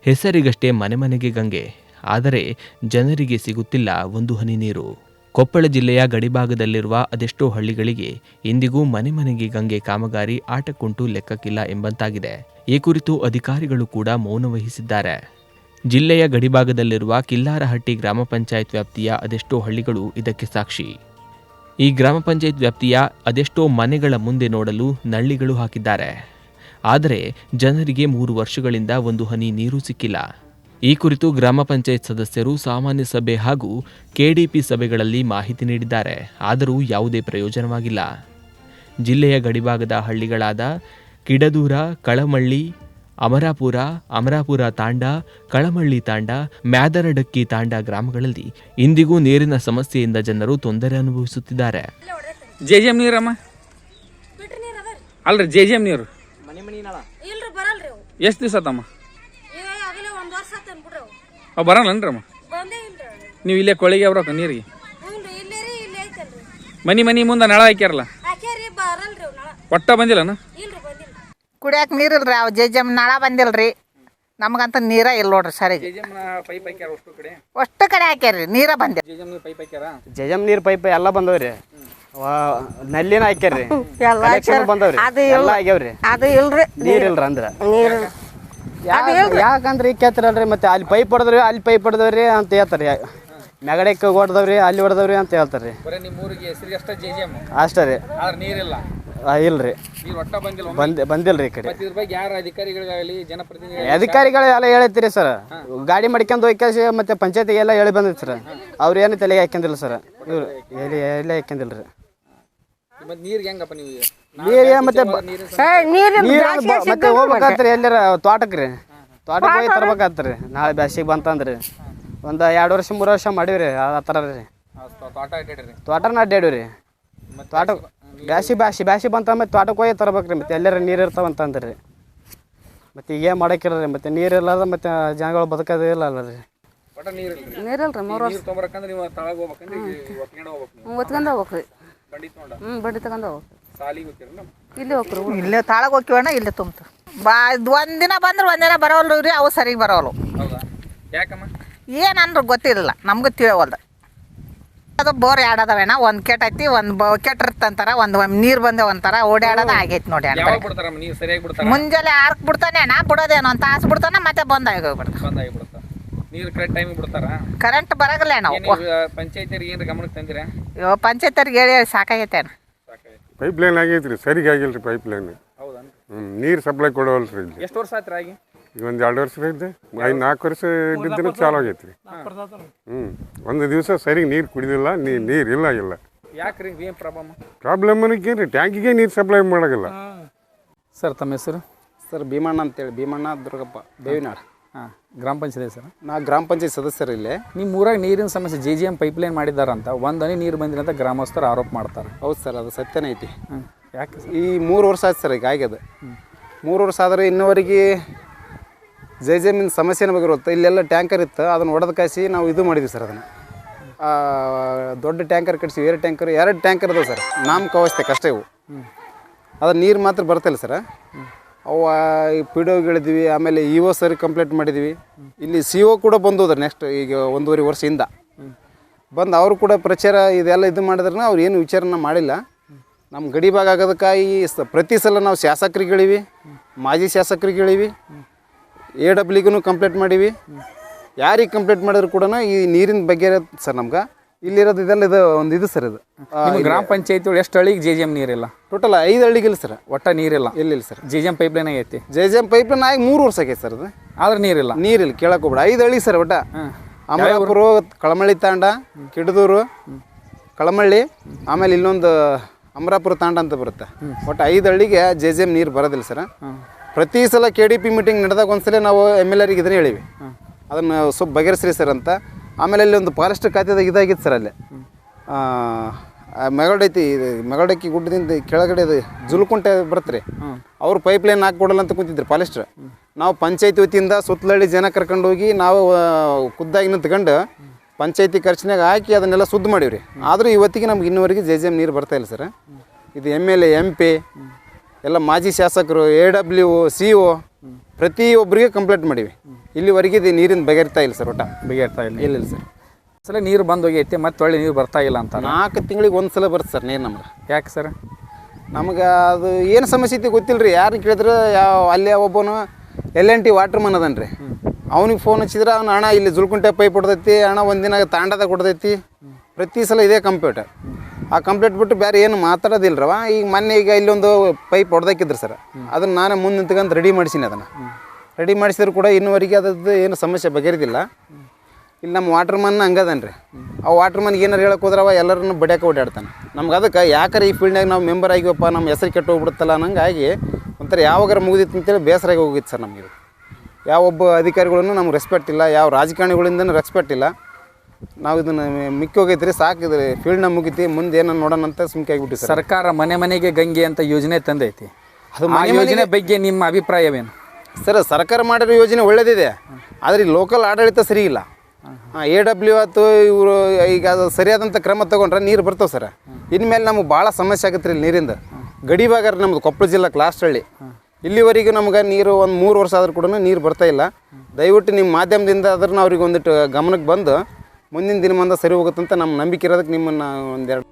ಹೆಸರಿಗಷ್ಟೇ ಮನೆ ಮನೆಗೆ ಗಂಗೆ, ಆದರೆ ಜನರಿಗೆ ಸಿಗುತ್ತಿಲ್ಲ ಒಂದು ಹನಿ ನೀರು. ಕೊಪ್ಪಳ ಜಿಲ್ಲೆಯ ಗಡಿಭಾಗದಲ್ಲಿರುವ ಅದೆಷ್ಟೋ ಹಳ್ಳಿಗಳಿಗೆ ಇಂದಿಗೂ ಮನೆ ಮನೆಗೆ ಗಂಗೆ ಕಾಮಗಾರಿ ಆಟಕ್ಕುಂಟು ಲೆಕ್ಕಕ್ಕಿಲ್ಲ ಎಂಬಂತಾಗಿದೆ. ಈ ಕುರಿತು ಅಧಿಕಾರಿಗಳು ಕೂಡ ಮೌನ ವಹಿಸಿದ್ದಾರೆ. ಜಿಲ್ಲೆಯ ಗಡಿಭಾಗದಲ್ಲಿರುವ ಕಿಲ್ಲಾರಹಟ್ಟಿ ಗ್ರಾಮ ಪಂಚಾಯತ್ ವ್ಯಾಪ್ತಿಯ ಅದೆಷ್ಟೋ ಹಳ್ಳಿಗಳು ಇದಕ್ಕೆ ಸಾಕ್ಷಿ. ಈ ಗ್ರಾಮ ಪಂಚಾಯತ್ ವ್ಯಾಪ್ತಿಯ ಅದೆಷ್ಟೋ ಮನೆಗಳ ಮುಂದೆ ನೋಡಲು ನಳ್ಳಿಗಳು ಹಾಕಿದ್ದಾರೆ. ಆದರೆ ಜನರಿಗೆ 3 ವರ್ಷಗಳಿಂದ ಒಂದು ಹನಿ ನೀರು ಸಿಕ್ಕಿಲ್ಲ. ಈ ಕುರಿತು ಗ್ರಾಮ ಪಂಚಾಯತ್ ಸದಸ್ಯರು ಸಾಮಾನ್ಯ ಸಭೆ ಹಾಗೂ ಕೆಡಿಪಿ ಸಭೆಗಳಲ್ಲಿ ಮಾಹಿತಿ ನೀಡಿದ್ದಾರೆ. ಆದರೂ ಯಾವುದೇ ಪ್ರಯೋಜನವಾಗಿಲ್ಲ. ಜಿಲ್ಲೆಯ ಗಡಿಭಾಗದ ಹಳ್ಳಿಗಳಾದ ಕಿಡದೂರ, ಕಳಮಳ್ಳಿ, ಅಮರಾಪುರ ತಾಂಡ, ಕಳಮಳ್ಳಿ ತಾಂಡ, ಮ್ಯಾದರಡಕ್ಕಿ ತಾಂಡ ಗ್ರಾಮಗಳಲ್ಲಿ ಇಂದಿಗೂ ನೀರಿನ ಸಮಸ್ಯೆಯಿಂದ ಜನರು ತೊಂದರೆ ಅನುಭವಿಸುತ್ತಿದ್ದಾರೆ. ಜೆಜೆಎಂ ನೀರಮ್ಮ ಅಲ್ರಿ, ಜೆಜೆಎಂ ನೀರು ಎಷ್ಟು ದಿವಸ ಆತಮ್ಮ? ಬರಲ್ಲನ್ರಮ್ಮ? ನೀವು ಇಲ್ಲೇ ಕೊಳಿಗೆ ಅವ್ರಕ್ಕ ನೀರಿಗೆ ಮನಿ ಮುಂದೆ ನಳ ಹಾಕ್ಯಾರಲ್ಲ, ಒಟ್ಟ ಬಂದಿಲ್ಲನ? ಕುಡಿಯಾಕ ನೀರಿಲ್ರಿ, ಅವ್ ಜೆಜೆಎಂ ನಳ ಬಂದಿಲ್ರಿ. ನಮಗಂತ ನೀರ ಇಲ್ಲ ನೋಡ್ರಿ. ಸರಿ ಅಷ್ಟು ಕಡೆ ಹಾಕ್ಯಾರ್ರಿ, ನೀರ ಬಂದಿಲ್ಲ. ಜೆಜೆಎಂ ನೀರ್ ಪೈಪ್ ಎಲ್ಲ ಬಂದವ್ರಿ, ನಲ್ಲಿನ ಹಾಕ್ಯಾರ್ರಿ, ಬಂದವ್ರಿ, ಎಲ್ಲ ಆಗ್ಯಾವ್ರಿ. ಅದು ಇಲ್ರಿ, ನೀರ್ ಇಲ್ರಿ ಅಂದ್ರ ಯಾಕಂದ್ರೆ ಈಗ ಕೇಳ್ತಾರಲ್ರಿ. ಮತ್ತೆ ಅಲ್ಲಿ ಪೈಪ್ ಹೊಡೆದವ್ರಿ ಅಂತ ಹೇಳ್ತಾರಿ. ಮೆಗಡಕ್ಕೆ ಹೊಡೆದವ್ರಿ, ಅಲ್ಲಿ ಹೊಡೆದವ್ರಿ ಅಂತ ಹೇಳ್ತಾರ್ರಿ. ಅಷ್ಟೇ ರೀ, ಇಲ್ರಿ ಬಂದಿಲ್ರಿ. ಈ ಕಡೆ ಅಧಿಕಾರಿಗಳೆಲ್ಲ ಹೇಳತ್ತೀರಿ ಸರ್. ಗಾಡಿ ಮಾಡ್ಕೊಂಡು ಹೋಗಿ ಮತ್ತೆ ಪಂಚಾಯತಿಗೆಲ್ಲ ಹೇಳಿ ಬಂದೈತಿ ಸರ್. ಅವ್ರು ಏನು ತಲೆಗೆ ಹಾಕ್ಯಂದಿಲ್ಲ ಸರ್. ಇವ್ರು ಎಲ್ಲಿ ಹಾಕ್ಯಂದಿಲ್ರಿ. ನೀರಿಗೆ ಮತ್ತೆ ಹೋಗ್ಬೇಕಾತ್ರಿ ಎಲ್ಲಾರ ತೋಟಕ್ರಿ. ತೋಟಕ್ಕೆ ಹೋಗಿ ತರ್ಬೇಕಾತ್ರಿ. ನಾಳೆ ಬ್ಯಾಸಿಗೆ ಬಂತಂದ್ರಿ ಒಂದು 2 ವರ್ಷ 3 ವರ್ಷ ಮಾಡೀವ್ರಿ. ಆ ಥರ ರೀ ತೋಟನ ಅಡ್ಡಾಡಿವ್ರಿ. ತೋಟ ಬ್ಯಾಸಿ ಬಂತ ಮತ್ತೆ ತೋಟಕ್ಕೆ ಹೋಗಿ ತರ್ಬೇಕ್ರಿ. ಮತ್ತೆ ಎಲ್ಲಾರ ನೀರು ಇರ್ತಾವಂತಂದ್ರಿ. ಮತ್ತೆ ಈಗ ಮಾಡಕ್ಕಿಲ್ಲ. ಮತ್ತೆ ನೀರು ಇಲ್ಲದ ಮತ್ತೆ ಜನಗಳು ಬದುಕೋದೇ ಇಲ್ಲ ಅಲ್ಲ ರೀ. ನೀರಿಲ್ರಿ 3 ವರ್ಷ ಒತ್ಕೊಂಡ್ ಹೋಗ್ಬೇಕ್ರಿ. ಬಡ್ಡಿ ತಗೊಂಡ್ ಇಲ್ಲಿ ಹೋಗ್ರಿ. ಇಲ್ಲೇ ತಾಳಗ್ ಹೋಗ್ತೀವಣ್ಣ, ಇಲ್ಲೇ ತುಂಬ್ತು. ಒಂದಿನ ಬಂದ್ರೆ ಒಂದಿನ ಬರೋಲ್ರಿ. ಅವು ಸರಿಗೆ ಬರೋಲ್ವು. ಏನಂದ್ರೆ ಗೊತ್ತಿರಲಿಲ್ಲ, ನಮ್ಗೆ ತಿಳಿವಲ್ದು. ಅದು ಬೋರ್ ಆಡೋದವೇನ, ಒಂದು ಕೆಟ್ ಐತಿ, ಒಂದು ಬಕೆಟ್ ಇರ್ತಂತಾರ, ಒಂದು ನೀರು ಬಂದೆ ಒಂಥರ ಓಡಾಡೋದು ಆಗೈತಿ ನೋಡಿ. ಮುಂಜಾನೆ 6ಕ್ಕೆ ಬಿಡ್ತಾನೆ ಅಣ್ಣ, ಬಿಡೋದೇನೋ ಒಂದು ತಾಸು ಬಿಡ್ತಾನೆ, ಮತ್ತೆ ಬಂದಾಗಿ ಹೋಗ್ಬಿಡ್ತಾನೆ. ಕರೆಂಟ್ ಬರಗಲ್ಲ ನಾವು ಪಂಚಾಯತ್ರಿಗೆ ಹೇಳಿ ಸಾಕಾಗೈತೆ ಅಣ್ಣ. ಪೈಪ್ ಲೈನ್ ಆಗೈತ್ರಿ, ಸರಿಗೆ ಆಗಿಲ್ರಿ ಪೈಪ್ ಲೈನ್. ನೀರು ಸಪ್ಲೈ ಕೊಡವಲ್ರಿ. ಎಷ್ಟು ವರ್ಷ ಆಯ್ತು ಆಗಿ? ಈಗ ಒಂದು 2 ವರ್ಷ ಐತೆ. 4 ವರ್ಷ ಇದ್ದಿದ್ದನ್ನು ಚಾಲು ಆಗೈತ್ರಿ. ಒಂದು ದಿವಸ ಸರಿಗೆ ನೀರು ಕುಡಿದಿಲ್ಲ, ನೀರು ಇಲ್ಲ. ಯಾಕ್ರಿ, ಏನು ಪ್ರಾಬ್ಲಮ್ ಅನ್ನೋಕ್ಕೇನ್ರಿ, ಟ್ಯಾಂಕಿಗೆ ನೀರು ಸಪ್ಲೈ ಮಾಡೋಲ್ಲ. ಸರ್ ತಮ್ಮ ಹೆಸರು? ಸರ್ ಭೀಮಣ್ಣ ಅಂತೇಳಿ, ಭೀಮಣ್ಣ ದುರ್ಗಪ್ಪ, ಬೇವಿನಾಡು. ಗ್ರಾಮ ಪಂಚಾಯತ್ ಸರ್. ನಾ ಗ್ರಾಮ ಪಂಚಾಯತ್ ಸದಸ್ಯರು. ಇಲ್ಲೇ ನಿಮ್ಮ ಊರಾಗ ನೀರಿನ ಸಮಸ್ಯೆ ಜೆಜೆಎಂ ಪೈಪ್ಲೈನ್ ಮಾಡಿದಾರಂತ, ಒಂದು ಹನಿ ನೀರು ಬಂದಿಲ್ಲ ಅಂತ ಗ್ರಾಮಸ್ಥರು ಆರೋಪ ಮಾಡ್ತಾರೆ. ಹೌದು ಸರ್, ಅದು ಸತ್ಯನೇ ಐತಿ. ಯಾಕೆ ಈ 3 ವರ್ಷ ಆಯ್ತು ಸರ್ ಈಗ ಆಗ್ಯದ. 3 ವರ್ಷ ಆದರೆ ಇನ್ನೂವರೆಗೆ ಜೆಜೆಎಮ್ಮಿನ ಸಮಸ್ಯೆನ ಬಗ್ಗೆ ಇರುತ್ತೆ. ಇಲ್ಲೆಲ್ಲ ಟ್ಯಾಂಕರ್ ಇತ್ತು, ಅದನ್ನು ಒಡೆದು ಕಾಯಿಸಿ ನಾವು ಇದು ಮಾಡಿದ್ವಿ ಸರ್. ಅದನ್ನು ದೊಡ್ಡ ಟ್ಯಾಂಕರ್ ಕಟ್ಸಿ, 2 ಟ್ಯಾಂಕರ್ ಅದಾವೆ ಸರ್. ನಾಮಕ ಅವಸ್ಥೆ ಕಷ್ಟ ಇವು. ಅದು ನೀರು ಮಾತ್ರ ಬರ್ತಿಲ್ಲ ಸರ್. ಅವು ಪಿ ಡಿ ಹೇಳಿದ್ವಿ, ಆಮೇಲೆ ಇ ಒ ಸರಿ ಕಂಪ್ಲೇಂಟ್ ಮಾಡಿದ್ವಿ. ಇಲ್ಲಿ ಸಿ ಒ ಕೂಡ ಬಂದೋದ್ರಿ ನೆಕ್ಸ್ಟ್ ಈಗ 1.5 ವರ್ಷದಿಂದ ಬಂದು ಅವರು ಕೂಡ ಪ್ರಚಾರ ಇದೆಲ್ಲ ಇದು ಮಾಡಿದ್ರೆ ಅವ್ರು ಏನು ವಿಚಾರನ ಮಾಡಿಲ್ಲ. ನಮ್ಮ ಗಡಿ ಭಾಗ ಆಗೋದಕ್ಕಾಗಿ ಪ್ರತಿ ಸಲ ನಾವು ಶಾಸಕರಿಗೆ ಹೇಳಿವಿ, ಮಾಜಿ ಶಾಸಕರಿಗೆ ಹೇಳಿವಿ, AWಗೂ ಕಂಪ್ಲೇಂಟ್ ಮಾಡೀವಿ. ಯಾರಿಗೆ ಕಂಪ್ಲೇಂಟ್ ಮಾಡಿದ್ರು ಕೂಡ ಈ ನೀರಿನ ಬಗ್ಗೆ ಸರ್ ನಮ್ಗೆ ಇಲ್ಲಿರೋದು ಇದೆಲ್ಲ ಇದು ಸರ್. ಇದು ಗ್ರಾಮ ಪಂಚಾಯತ್ ಎಷ್ಟು ಹಳ್ಳಿಗೆ ಜೆಜೆಎಂ ನೀರಿಲ್ಲ? ಟೋಟಲ್ 5 ಹಳ್ಳಿಗಿಲ್ಲ ಸರ್. ಒಟ್ಟ ನೀರಿಲ್ಲ? ಇಲ್ಲ ಸರ್. ಜೆಜೆಎಂ ಪೈಪ್ಲೈನ್ ಆಗೈತಿ. ಜೆಜೆಎಂ ಪೈಪ್ಲೈನ್ ಆಗಿ 3 ವರ್ಷ ಆಗೈತೆ ಸರ್. ಅದು ಆದ್ರೆ ನೀರಿಲ್ಲ ಕೇಳಕ್ಕೆ ಹೋಗ್ಬೇಡ. 5 ಹಳ್ಳಿ ಸರ್ ಒಟ್ಟ. ಅಮರಾಪುರ, ಕಳಮಳ್ಳಿ ತಾಂಡ, ಕಿಡದೂರು, ಕಳಮಳ್ಳಿ, ಆಮೇಲೆ ಇನ್ನೊಂದು ಅಮರಾಪುರ ತಾಂಡ ಅಂತ ಬರುತ್ತೆ. ಒಟ್ಟು 5 ಹಳ್ಳಿಗೆ ಜೆಜೆಎಂ ನೀರು ಬರೋದಿಲ್ಲ ಸರ್. ಪ್ರತಿ ಸಲ KDP ಮೀಟಿಂಗ್ ನಡೆದಾಗ ಒಂದ್ಸಲ ನಾವು MLA ಇದನ್ನೇ ಹೇಳಿವಿ, ಅದನ್ನು ಸ್ವಲ್ಪ ಬಗೆಹರಿಸ್ರಿ ಸರ್ ಅಂತ. ಆಮೇಲೆ ಅಲ್ಲಿ ಒಂದು ಫಾರೆಸ್ಟ್ ಖಾತೆದಾಗ ಇದಾಗಿತ್ತು ಸರ್. ಅಲ್ಲಿ ಮೆಗಡಕ್ಕಿ ಗುಡ್ಡದಿಂದ ಕೆಳಗಡೆ ಜುಲ್ಕುಂಟೆ ಬರುತ್ತೆ ರೀ, ಅವ್ರು ಪೈಪ್ಲೈನ್ ಹಾಕ್ಕೊಡಲ್ಲ ಅಂತ ಕುಂತಿದ್ರು ಫಾರೆಸ್ಟ್ರು. ನಾವು ಪಂಚಾಯತಿ ವತಿಯಿಂದ ಸುತ್ತಲಳ್ಳಿ ಜನ ಕರ್ಕೊಂಡು ಹೋಗಿ ನಾವು ಖುದ್ದಾಗಿ ನಿಂತ್ಕೊಂಡು ಪಂಚಾಯತಿ ಖರ್ಚಿನಾಗ ಹಾಕಿ ಅದನ್ನೆಲ್ಲ ಶುದ್ಧ ಮಾಡೀವಿ ರೀ. ಆದರೂ ಇವತ್ತಿಗೆ ನಮ್ಗೆ ಇನ್ನೂವರೆಗೆ ಜೆಜೆಎಂ ನೀರು ಬರ್ತಾಯಿಲ್ಲ ಸರ್. ಇದು MLA MP ಎಲ್ಲ ಮಾಜಿ ಶಾಸಕರು, AW CO ಪ್ರತಿಯೊಬ್ಬರಿಗೆ ಕಂಪ್ಲೇಂಟ್ ಮಾಡೀವಿ. ಇಲ್ಲಿವರೆಗೆ ಇದು ನೀರಿನ ಬಗೆಹರಿತಾ ಇಲ್ಲ ಸರ್. ಒಟ್ಟ ಬಗೆಹರ್ತಾ ಇಲ್ಲ. ಇಲ್ಲ ಸರ್. ಸಲ ನೀರು ಬಂದು ಹೋಗೈತಿ, ಮತ್ತೆ ಒಳ್ಳೆ ನೀರು ಬರ್ತಾ ಇಲ್ಲ ಅಂತ. 4 ತಿಂಗಳಿಗೆ ಒಂದು ಸಲ ಬರುತ್ತೆ ಸರ್ ನೀರು ನಮ್ಗೆ. ಯಾಕೆ ಸರ್? ನಮ್ಗೆ ಅದು ಏನು ಸಮಸ್ಯೆ ಐತಿ ಗೊತ್ತಿಲ್ಲ ರೀ. ಯಾರು ಕೇಳಿದ್ರೆ ಅಲ್ಲೇ ಒಬ್ಬನು L&T ವಾಟರ್ಮನ್ ಅದನ್ ರೀ, ಅವ್ನಿಗೆ ಫೋನ್ ಹಚ್ಚಿದ್ರೆ ಅವ್ನು ಅಣ್ಣ ಇಲ್ಲಿ ಜುಲ್ಕುಂಟೆ ಪೈಪ್ ಹೊಡೆದೈತಿ ಅಣ್ಣ, ಒಂದಿನ ತಾಂಡದಾಗ ಹೊಡೆದೈತಿ. ಪ್ರತಿ ಸಲ ಇದೇ ಕಂಪ್ಲೇಂಟ್. ಆ ಕಂಪ್ಲೇಂಟ್ ಬಿಟ್ಟು ಬೇರೆ ಏನು ಮಾತಾಡೋದಿಲ್ಲರವ. ಈಗ ಮೊನ್ನೆ ಇಲ್ಲೊಂದು ಪೈಪ್ ಹೊಡೆದಾಕಿದ್ರು ಸರ್, ಅದನ್ನು ನಾನೇ ಮುಂದೆ ನಿಂತ್ಕೊಂಡು ರೆಡಿ ಮಾಡಿಸಿನಿ. ಅದನ್ನು ರೆಡಿ ಮಾಡಿಸಿದ್ರು ಕೂಡ ಇನ್ನುವರೆಗೆ ಅದ್ರದ್ದು ಏನು ಸಮಸ್ಯೆ ಬಗೆಹರಿದಿಲ್ಲ. ಇಲ್ಲಿ ನಮ್ಮ ವಾಟರ್ಮನ್ ಹಂಗದನ್ ರೀ. ಆ ವಾಟರ್ಮನ್ಗೆ ಏನಾರು ಹೇಳಕ್ಕೆ ಹೋದ್ರವ ಎಲ್ಲರನ್ನು ಬಡಿಯೋಕೆ ಓಡಾಡ್ತಾನೆ. ನಮ್ಗೆ ಅದಕ್ಕೆ ಯಾಕಂದ್ರೆ ಈ ಫೀಲ್ಡ್ನಾಗ ನಾವು ಮೆಂಬರ್ ಆಗಿವಪ್ಪ, ನಮ್ಮ ಹೆಸರು ಕೆಟ್ಟು ಹೋಗ್ಬಿಡುತ್ತಲ್ಲ ಅನ್ನಂಗಾಗಿ ಒಂಥರ ಯಾವಾಗಾರ ಮುಗಿದಿತ್ತು ಅಂತೇಳಿ ಬೇಸರಾಗಿ ಹೋಗಿತ್ತು ಸರ್ ನಮಗೆ. ಯಾವೊಬ್ಬ ಅಧಿಕಾರಿಗಳನ್ನು ನಮ್ಗೆ ರೆಸ್ಪೆಕ್ಟ್ ಇಲ್ಲ, ಯಾವ ರಾಜಕಾರಣಿಗಳಿಂದನೂ ರೆಸ್ಪೆಕ್ಟ್ ಇಲ್ಲ. ನಾವು ಇದನ್ನು ಮಿಕ್ಕಿ ಹೋಗೈತ್ರಿ, ಸಾಕಿದ್ರಿ ಫೀಲ್ಡ್ನ ಮುಗಿತಿ, ಮುಂದೆ ಏನೋ ನೋಡೋಣ ಅಂತ ಸುಮ್ಕೆ ಆಗಿಬಿಟ್ಟು ಸರ್. ಸರ್ಕಾರ ಮನೆ ಮನೆಗೆ ಗಂಗೆ ಅಂತ ಯೋಜನೆ ತಂದೈತಿ. ಅದು ಯೋಜನೆ ಬಗ್ಗೆ ನಿಮ್ಮ ಅಭಿಪ್ರಾಯವೇನು ಸರ್? ಸರ್ಕಾರ ಮಾಡಿರೋ ಯೋಜನೆ ಒಳ್ಳೇದಿದೆ, ಆದರೆ ಈ ಲೋಕಲ್ ಆಡಳಿತ ಸರಿ ಇಲ್ಲ. AW ಆಯ್ತು, ಇವರು ಈಗ ಅದು ಸರಿಯಾದಂಥ ಕ್ರಮ ತೊಗೊಂಡ್ರೆ ನೀರು ಬರ್ತಾವೆ ಸರ್. ಇನ್ಮೇಲೆ ನಮ್ಗೆ ಭಾಳ ಸಮಸ್ಯೆ ಆಗುತ್ತೆ ರೀ ನೀರಿಂದ. ಗಡಿಭಾಗ ನಮ್ಮದು ಕೊಪ್ಪಳ ಜಿಲ್ಲಾ ಲಾಸ್ಟಳ್ಳಿ. ಇಲ್ಲಿವರೆಗೂ ನಮ್ಗೆ ನೀರು ಒಂದು 3 ವರ್ಷ ಆದರೂ ಕೂಡ ನೀರು ಬರ್ತಾ ಇಲ್ಲ. ದಯವಿಟ್ಟು ನಿಮ್ಮ ಮಾಧ್ಯಮದಿಂದ ಅದನ್ನು ಅವ್ರಿಗೆ ಒಂದಿಟ್ಟು ಗಮನಕ್ಕೆ ಬಂದು ಮುಂದಿನ ದಿನಮಾನ ಸರಿ ಹೋಗುತ್ತಂತ ನಮ್ಮ ನಂಬಿಕೆ ಇರೋದಕ್ಕೆ ನಿಮ್ಮನ್ನು ಒಂದೆರಡು